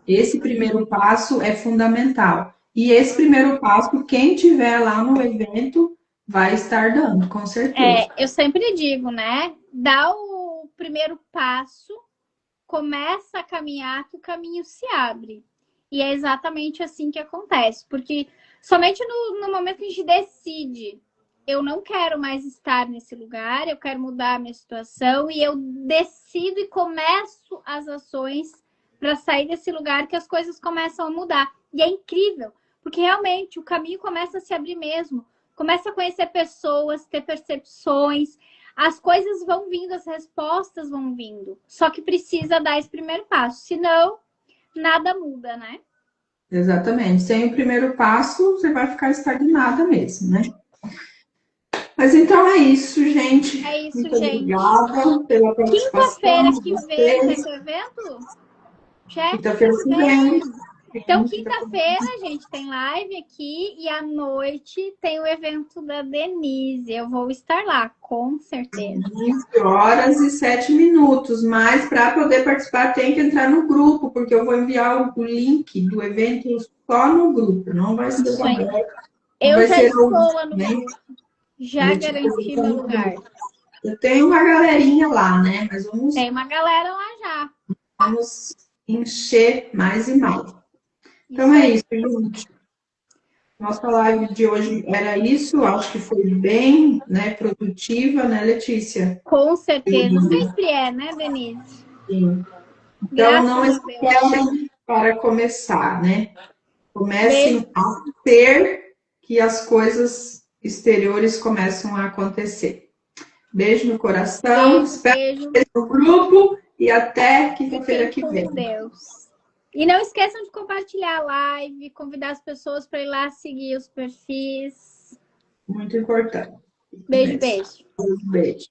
Esse primeiro passo é fundamental. E esse primeiro passo, quem tiver lá no evento vai estar dando, com certeza. Eu sempre digo, né? Dá o primeiro passo, começa a caminhar, que o caminho se abre. E é exatamente assim que acontece. Porque somente no momento que a gente decide, eu não quero mais estar nesse lugar, eu quero mudar a minha situação, e eu decido e começo as ações para sair desse lugar, que as coisas começam a mudar. E é incrível, porque realmente o caminho começa a se abrir mesmo. Começa a conhecer pessoas, ter percepções, as coisas vão vindo, as respostas vão vindo. Só que precisa dar esse primeiro passo, senão nada muda, né? Exatamente. Sem o primeiro passo, você vai ficar estagnada mesmo, né? Mas então é isso, gente. É isso, Muito gente. obrigada pela participação Quinta-feira de que vem vai vocês. ter evento? Já é quinta Quinta-feira que que vem. vem. Então, quinta-feira a gente tem live aqui e à noite tem o evento da Denise. Eu vou estar lá, com certeza. 15h07, mas para poder participar tem que entrar no grupo, porque eu vou enviar o link do evento só no grupo, não vai ser Isso aí. aberto, não Eu vai já ser estou lá no né? grupo. Já garanti meu lugar. Eu tenho uma galerinha lá, né? Mas Tem uma galera lá já. vamos encher mais e mais. Então Isso é aí. isso, gente. Nossa live de hoje era isso, acho que foi bem, né, produtiva, né, Letícia? Com certeza. Sempre é, né, Denise? Sim. Então, não Graças a Deus. esperem para começar, né? Beijo, Comecem a ter que as coisas exteriores começam a acontecer. Beijo no coração, beijo, espero beijo. vocês no grupo e até quinta-feira Fiquem que com vem. Deus. E não esqueçam de compartilhar a live, convidar as pessoas para ir lá seguir os perfis. Muito importante. Beijo, beijo. Beijo.